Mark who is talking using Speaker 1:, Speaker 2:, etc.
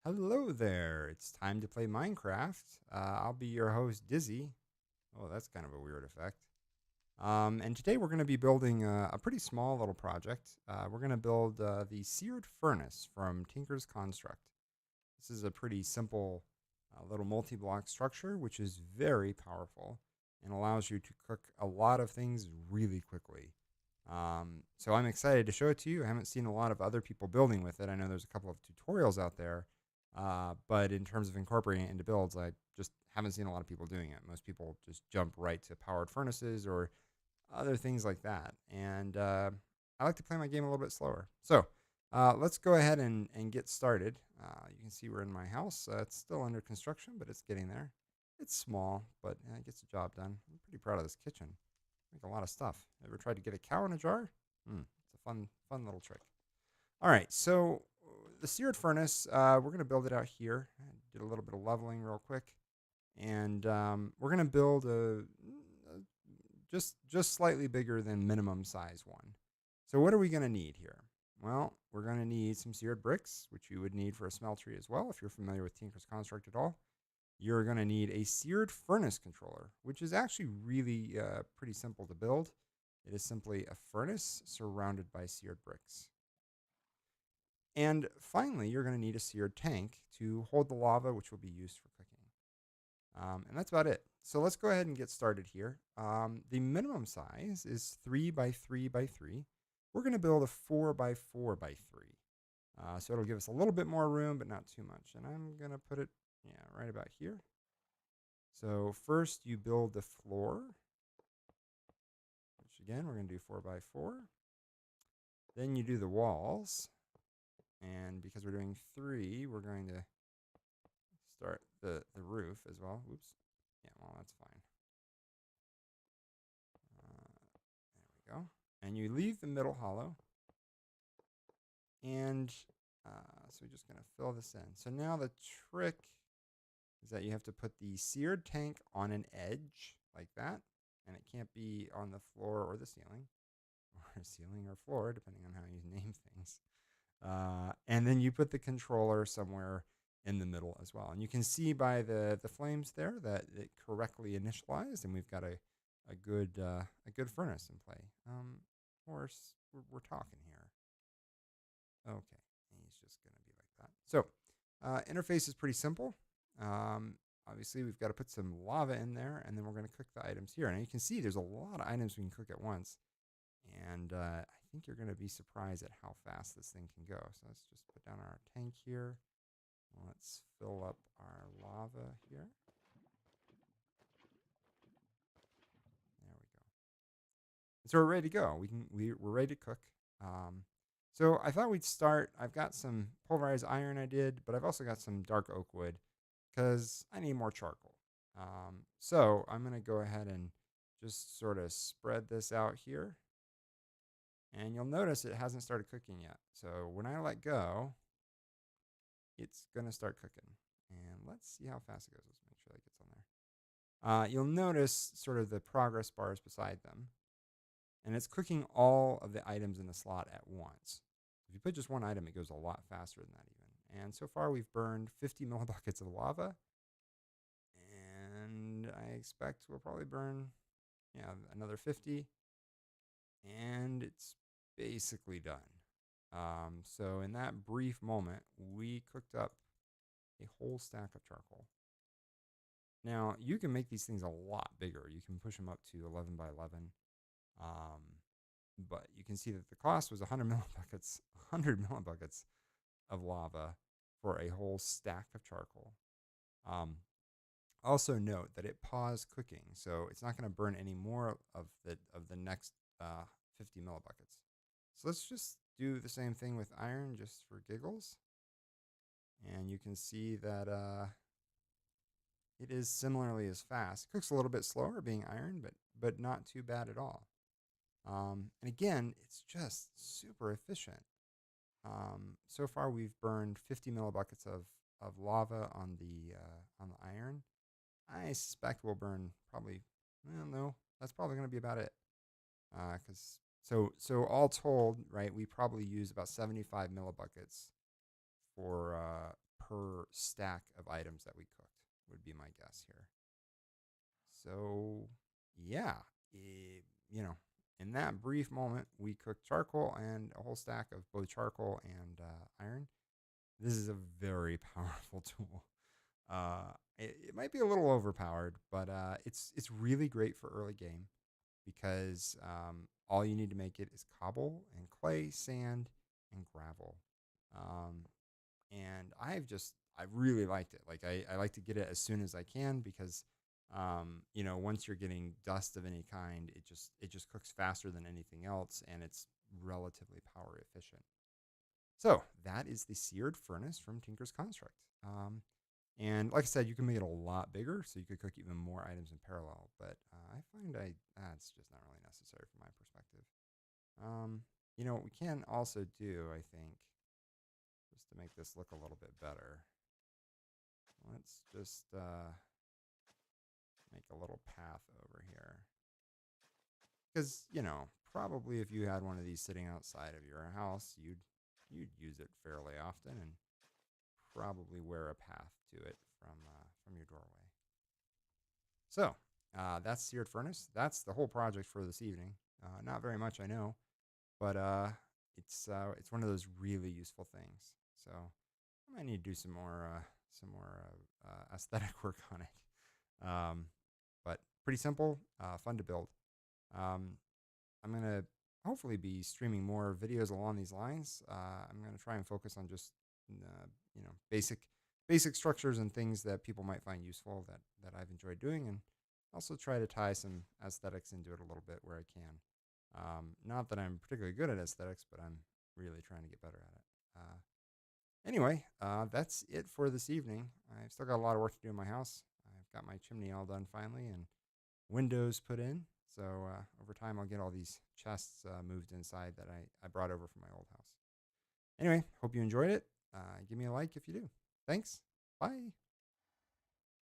Speaker 1: Hello there. It's time to play Minecraft. I'll be your host, Dizzy. Oh, that's kind of a weird effect. And today we're going to be building a pretty small little project. We're going to build the Seared Furnace from Tinker's Construct. This is a pretty simple little multi-block structure, which is very powerful and allows you to cook a lot of things really quickly. So I'm excited to show it to you. I haven't seen a lot of other people building with it. I know there's a couple of tutorials out there, but in terms of incorporating it into builds, I just haven't seen a lot of people doing it. Most people just jump right to powered furnaces or other things like that. And I like to play my game a little bit slower. So let's go ahead and get started. You can see we're in my house. It's still under construction, but it's getting there. It's small, but it gets the job done. I'm pretty proud of this kitchen. Make a lot of stuff. Ever tried to get a cow in a jar? It's a fun little trick. All right, so the seared furnace, we're going to build it out here. I did a little bit of leveling real quick, and we're going to build a just slightly bigger than minimum size one. So what are we going to need here? Well, we're going to need some seared bricks, which you would need for a smeltery as well if you're familiar with Tinker's Construct at all. You're going to need a seared furnace controller, which is actually really pretty simple to build. It is simply a furnace surrounded by seared bricks. And finally, you're going to need a seared tank to hold the lava, which will be used for cooking. And that's about it. So let's go ahead and get started here. The minimum size is 3 by 3 by 3. We're going to build a 4 by 4 by 3. So it'll give us a little bit more room, but not too much. And I'm going to put it, right about here. So first you build the floor, which again, we're going to do 4 by 4. Then you do the walls. And because we're doing 3, we're going to start the roof as well. Oops. Yeah, well, that's fine. There we go. And you leave the middle hollow. And so we're just going to fill this in. So now the trick is that you have to put the seared tank on an edge like that. And it can't be on the floor or the ceiling. Or ceiling or floor, depending on how you name things. And then you put the controller somewhere in the middle as well. And you can see by the flames there that it correctly initialized, and we've got a good furnace in play. Of course, we're talking here. Okay, he's just going to be like that. So interface is pretty simple. Obviously, we've got to put some lava in there, and then we're going to cook the items here. And you can see there's a lot of items we can cook at once. And I think you're going to be surprised at how fast this thing can go. So let's just put down our tank here. Let's fill up our lava here. There we go. And so we're ready to go. We're ready to cook. So I thought we'd start. I've got some pulverized iron I did, but I've also got some dark oak wood because I need more charcoal. So I'm going to go ahead and just sort of spread this out here. And you'll notice it hasn't started cooking yet. So when I let go, it's going to start cooking. And let's see how fast it goes. Let's make sure that gets on there. You'll notice sort of the progress bars beside them. And it's cooking all of the items in the slot at once. If you put just one item, it goes a lot faster than that even. And so far we've burned 50 millibuckets of lava. And I expect we'll probably burn, another 50. And it's basically done. So in that brief moment, we cooked up a whole stack of charcoal. Now, you can make these things a lot bigger. You can push them up to 11 by 11. But you can see that the cost was 100 millibuckets of lava for a whole stack of charcoal. Also note that it paused cooking, so it's not going to burn any more of the next 50 millibuckets. So let's just do the same thing with iron just for giggles. And you can see that it is similarly as fast. It cooks a little bit slower being iron, but not too bad at all. And again, it's just super efficient. So far, we've burned 50 millibuckets of lava on the iron. I suspect we'll burn probably, no, that's probably going to be about it. So all told, right, we probably use about 75 millibuckets per stack of items that we cooked, would be my guess here. So, yeah, you know, in that brief moment, we cooked charcoal and a whole stack of both charcoal and iron. This is a very powerful tool. It might be a little overpowered, but it's really great for early game because all you need to make it is cobble and clay, sand, and gravel. Um, and I really liked it. Like I like to get it as soon as I can because once you're getting dust of any kind, it just cooks faster than anything else, and it's relatively power efficient. So that is the seared furnace from Tinker's Construct. And like I said, you can make it a lot bigger, so you could cook even more items in parallel. But I find that's just not really necessary from my perspective. What we can also do, I think, just to make this look a little bit better, let's just make a little path over here. Because, probably if you had one of these sitting outside of your house, you'd use it fairly often and probably wear a path to it from your doorway. So that's Seared Furnace. That's the whole project for this evening. Not very much, I know, but it's one of those really useful things. So I might need to do some more aesthetic work on it. But pretty simple, fun to build. I'm gonna hopefully be streaming more videos along these lines. I'm gonna try and focus on just basic structures and things that people might find useful that I've enjoyed doing, and also try to tie some aesthetics into it a little bit where I can. Not that I'm particularly good at aesthetics, but I'm really trying to get better at it. Anyway, that's it for this evening. I've still got a lot of work to do in my house. I've got my chimney all done finally and windows put in. So over time, I'll get all these chests moved inside that I brought over from my old house. Anyway, hope you enjoyed it. Give me a like if you do. Thanks. Bye.